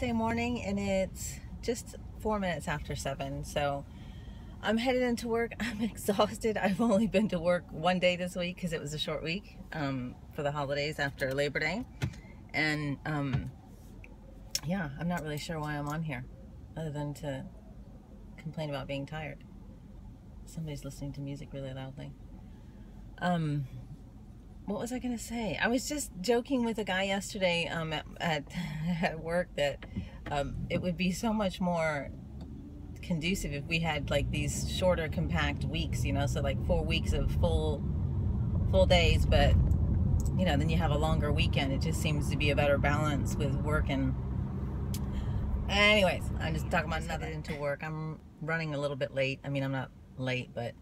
Wednesday morning and it's just 4 minutes after 7, so I'm headed into work. I'm exhausted. I've only been to work one day this week because it was a short week for the holidays after Labor Day, and yeah, I'm not really sure why I'm on here other than to complain about being tired. Somebody's listening to music really loudly. What was I gonna say? I was just joking with a guy yesterday at work that it would be so much more conducive if we had like these shorter, compact weeks, you know, so like 4 weeks of full days, but you know, then you have a longer weekend. It just seems to be a better balance with work. And anyways, I'm just talking about nothing into work. I'm running a little bit late. I mean, I'm not late, but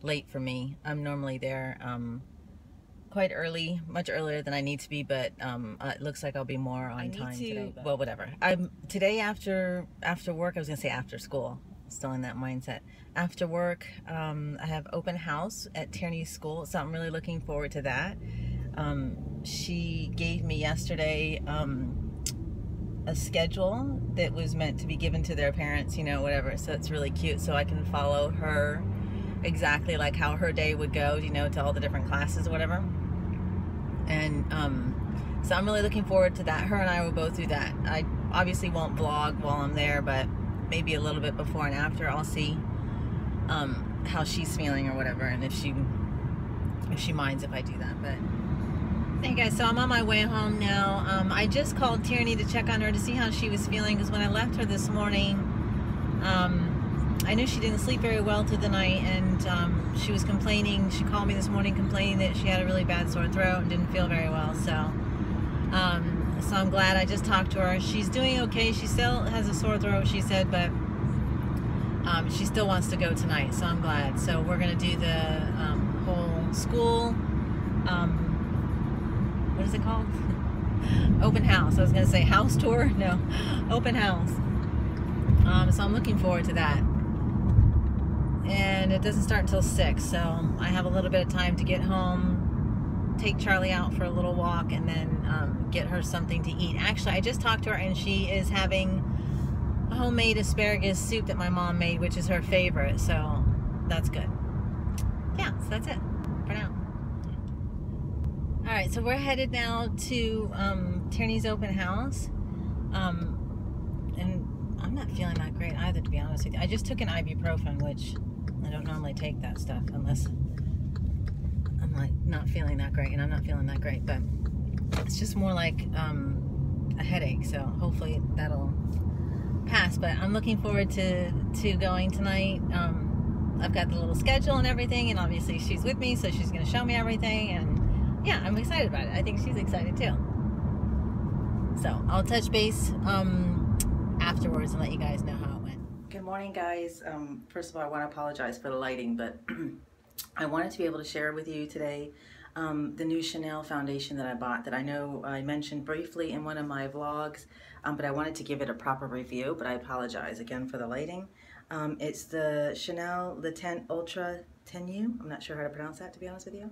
late for me. I'm normally there quite early, much earlier than I need to be, but it looks like I'll be more on time today. Well, whatever. Today after work, I was gonna say after school, still in that mindset. After work, I have open house at Tierney's school, so I'm really looking forward to that. She gave me yesterday a schedule that was meant to be given to their parents, you know, whatever, so it's really cute, so I can follow her exactly like how her day would go, you know, to all the different classes or whatever. And so I'm really looking forward to that. Her and I will both do that. I obviously won't vlog while I'm there, but maybe a little bit before and after. I'll see how she's feeling or whatever, and if she minds if I do that. But hey guys, so I'm on my way home now. I just called Tierney to check on her to see how she was feeling, because when I left her this morning, I knew she didn't sleep very well through the night, and she was complaining. She called me this morning complaining that she had a really bad sore throat and didn't feel very well. So so I'm glad I just talked to her. She's doing okay. She still has a sore throat, she said, but she still wants to go tonight, so I'm glad. So we're gonna do the whole school, what is it called? Open house. I was gonna say house tour. No, open house. So I'm looking forward to that. And it doesn't start until 6, so I have a little bit of time to get home, take Charlie out for a little walk, and then get her something to eat. Actually, I just talked to her, and she is having a homemade asparagus soup that my mom made, which is her favorite, so that's good. Yeah, so that's it for now. Alright, so we're headed now to Tierney's open house, and I'm not feeling that great either, to be honest with you. I just took an ibuprofen, which I don't normally take that stuff unless I'm like not feeling that great, and I'm not feeling that great, but it's just more like a headache, so hopefully that'll pass. But I'm looking forward to going tonight. I've got the little schedule and everything, and obviously she's with me, so she's going to show me everything, and yeah, I'm excited about it. I think she's excited too. So I'll touch base afterwards and let you guys know how it went. Good morning, guys. First of all, I want to apologize for the lighting, but I wanted to be able to share with you today the new Chanel foundation that I bought, that I know I mentioned briefly in one of my vlogs, but I wanted to give it a proper review, but I apologize again for the lighting. It's the Chanel Le Teint Ultra Tenue. I'm not sure how to pronounce that, to be honest with you,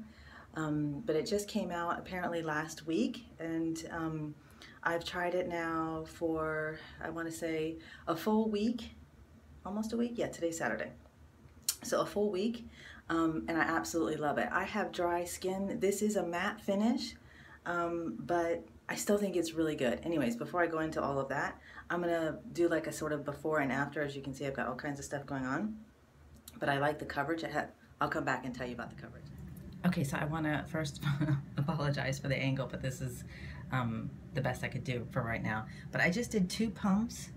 but it just came out apparently last week, and I've tried it now for, I want to say, a full week, almost a week. Yeah, today's Saturday. So a full week, and I absolutely love it. I have dry skin. This is a matte finish, but I still think it's really good. Anyways, before I go into all of that, I'm going to do like a sort of before and after. As you can see, I've got all kinds of stuff going on, but I like the coverage. I'll come back and tell you about the coverage. Okay, so I want to first apologize for the angle, but this is the best I could do for right now. But I just did 2 pumps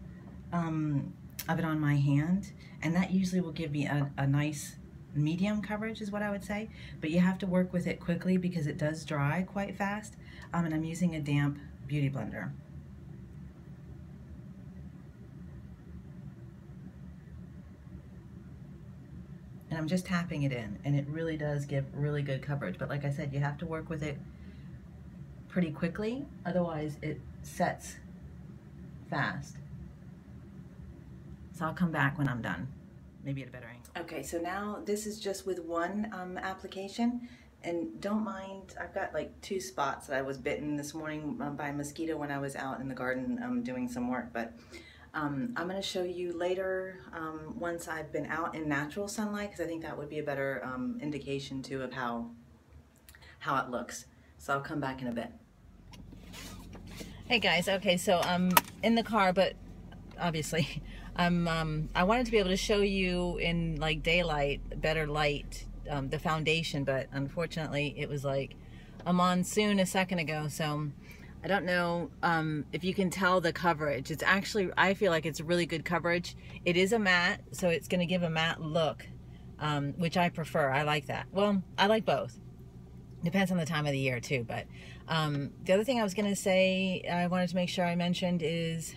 of it on my hand, and that usually will give me a nice medium coverage, is what I would say. But you have to work with it quickly because it does dry quite fast, and I'm using a damp beauty blender. And I'm just tapping it in, and it really does give really good coverage. But like I said, you have to work with it pretty quickly, otherwise it sets fast. So I'll come back when I'm done, maybe at a better angle. Okay, so now this is just with one application. And don't mind, I've got like 2 spots that I was bitten this morning by a mosquito when I was out in the garden doing some work, but I'm going to show you later once I've been out in natural sunlight, because I think that would be a better indication too of how it looks. So I'll come back in a bit. Hey guys, okay, so I'm in the car, but obviously I wanted to be able to show you in like daylight, better light, the foundation, but unfortunately it was like a monsoon a second ago, so I don't know if you can tell the coverage. It's actually, I feel like it's really good coverage. It is a matte, so it's going to give a matte look, which I prefer. I like that. Well, I like both. Depends on the time of the year too, but the other thing I was going to say, I wanted to make sure I mentioned is,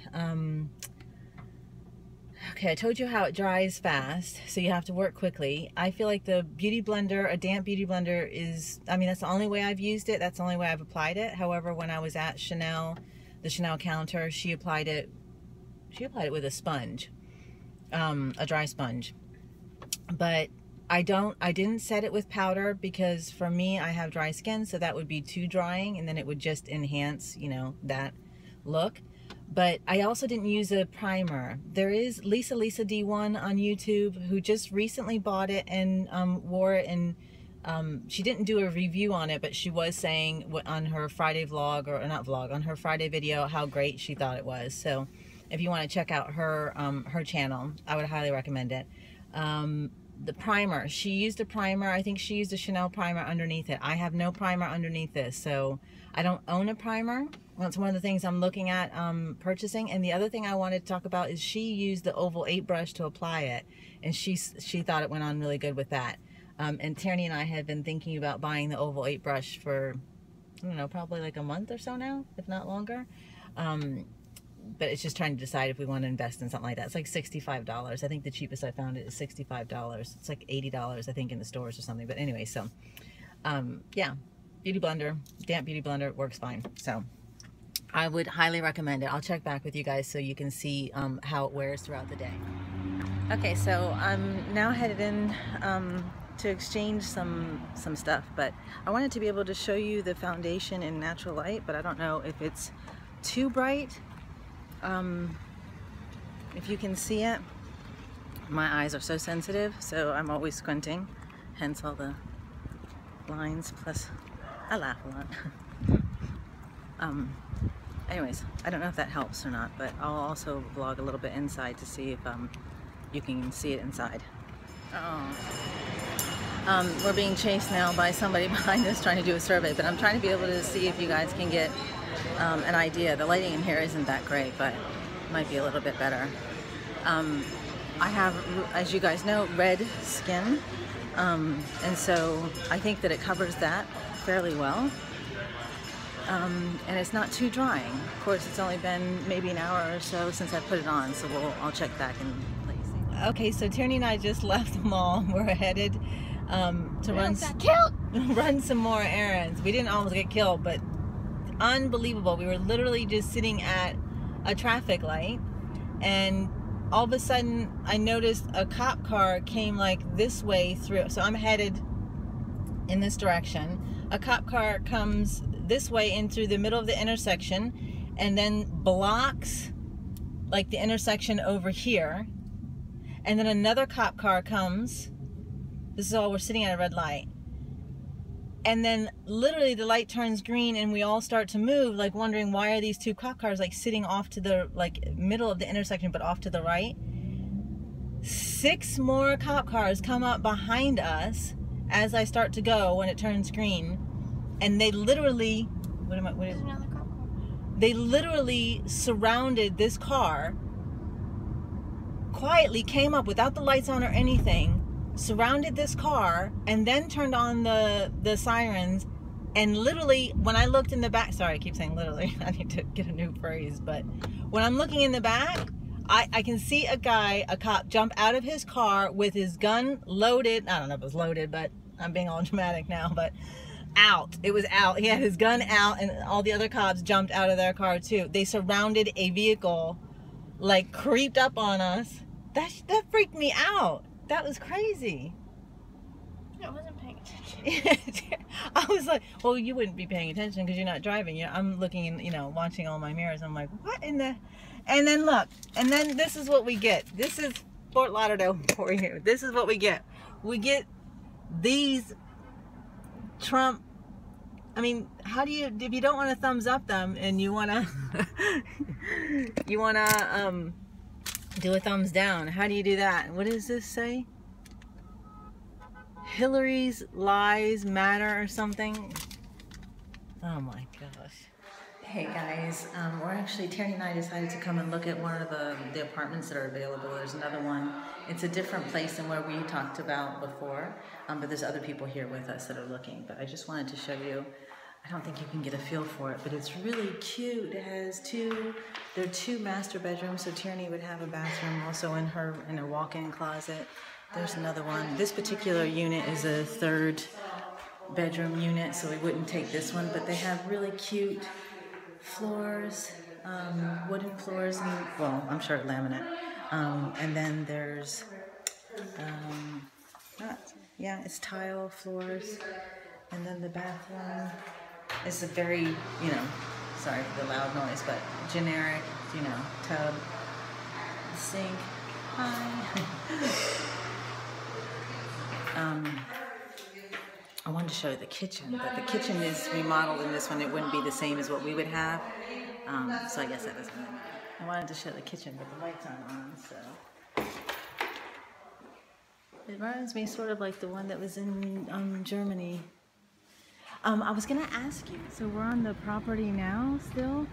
okay, I told you how it dries fast, so you have to work quickly. I feel like the beauty blender, a damp beauty blender is, I mean, that's the only way I've used it. That's the only way I've applied it. However, when I was at Chanel, the Chanel counter, she applied it with a sponge, a dry sponge. But I didn't set it with powder because for me, I have dry skin, so that would be too drying, and then it would just enhance, you know, that look. But I also didn't use a primer. There is Lisa D1 on YouTube who just recently bought it and wore it, and she didn't do a review on it, but she was saying on her Friday vlog, or not vlog, on her Friday video, how great she thought it was. So if you want to check out her her channel, I would highly recommend it. The primer, she used a primer. I think she used a Chanel primer underneath it. I have no primer underneath this, so I don't own a primer. That's one of the things I'm looking at purchasing. And the other thing I wanted to talk about is she used the Oval 8 brush to apply it, and she thought it went on really good with that. And Tierney and I had been thinking about buying the Oval 8 brush for, I don't know, probably like a month or so now, if not longer. But it's just trying to decide if we want to invest in something like that. It's like $65. I think the cheapest I found it is $65. It's like $80, I think, in the stores or something. But anyway, so yeah, beauty blender, damp beauty blender works fine. So I would highly recommend it. I'll check back with you guys so you can see how it wears throughout the day. Okay, so I'm now headed in to exchange some stuff, but I wanted to be able to show you the foundation in natural light, but I don't know if it's too bright. If you can see it, my eyes are so sensitive, so I'm always squinting, hence all the lines, plus I laugh a lot. Anyways, I don't know if that helps or not, but I'll also vlog a little bit inside to see if you can see it inside. We're being chased now by somebody behind us trying to do a survey, but I'm trying to be able to see if you guys can get an idea. The lighting in here isn't that great, but it might be a little bit better. I have, as you guys know, red skin, and so I think that it covers that fairly well. And it's not too drying. Of course, it's only been maybe an hour or so since I put it on, so I'll check back and let you see. Okay, so Tierney and I just left the mall. We're headed to run some more errands. We didn't almost get killed, but unbelievable. We were literally just sitting at a traffic light, and all of a sudden I noticed a cop car came like this way through. So I'm headed in this direction. A cop car comes this way in through the middle of the intersection and then blocks like the intersection over here, and then another cop car comes. This is all, we're sitting at a red light, and then literally the light turns green and we all start to move, like wondering why are these two cop cars like sitting off to the like middle of the intersection but off to the right. 6 more cop cars come up behind us as I start to go when it turns green, and they literally, they literally surrounded this car, quietly came up without the lights on or anything, surrounded this car, and then turned on the sirens. And literally, when I looked in the back, sorry, I keep saying literally, I need to get a new phrase, but when I'm looking in the back, I can see a cop jump out of his car with his gun loaded. I don't know if it was loaded, but I'm being all dramatic now, but out. It was out. He had his gun out, and all the other cops jumped out of their car too. They surrounded a vehicle, like creeped up on us. That freaked me out. That was crazy. I wasn't paying attention. I was like, well, you wouldn't be paying attention because you're not driving. I'm looking and, watching all my mirrors. I'm like, what in the... And then look, and then this is what we get. This is Fort Lauderdale for you. This is what we get. We get these Trump... I mean, how do you... If you don't want to thumbs up them and you want to... you want to do a thumbs down, how do you do that? What does this say? Hillary's lies matter or something. Oh my gosh. Hey guys, we're actually, Tierney and I decided to come and look at one of the apartments that are available. There's another one. It's a different place than where we talked about before, but there's other people here with us that are looking. But I just wanted to show you. I don't think you can get a feel for it, but it's really cute. It has there are two master bedrooms, so Tierney would have a bathroom also in a walk-in closet. There's another one. This particular unit is a 3rd bedroom unit, so we wouldn't take this one, but they have really cute floors, wooden floors, and, well, I'm sure laminate. And then there's, it's tile floors. And then the bathroom is a very, sorry for the loud noise, but generic, tub, sink, hi. I wanted to show you the kitchen, but the kitchen is remodeled in this one. It wouldn't be the same as what we would have. So I guess that doesn't really matter. I wanted to show the kitchen, but the lights aren't on, so. It reminds me sort of like the one that was in Germany. I was gonna ask you, so we're on the property now still,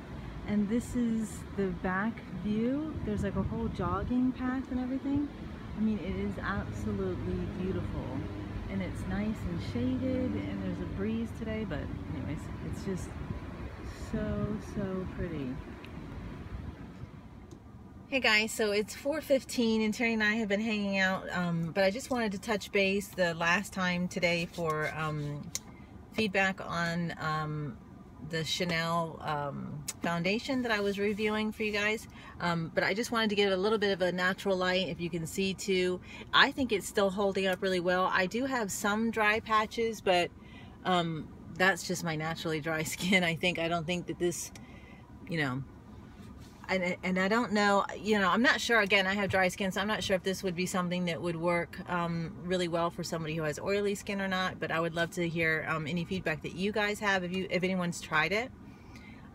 and this is the back view. There's like a whole jogging path and everything. I mean, it is absolutely beautiful. And it's nice and shaded, and there's a breeze today, but anyways, it's just so pretty. Hey guys, so it's 4:15 and Terry and I have been hanging out, but I just wanted to touch base the last time today for feedback on the Chanel foundation that I was reviewing for you guys. But I just wanted to give it a little bit of a natural light. If you can see too, I think it's still holding up really well. I do have some dry patches, but that's just my naturally dry skin. I don't think that this, and I don't know, I'm not sure. Again, I have dry skin, so I'm not sure if this would be something that would work really well for somebody who has oily skin or not. But I would love to hear any feedback that you guys have if anyone's tried it.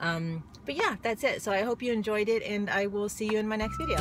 But yeah, that's it. So I hope you enjoyed it, and I will see you in my next video.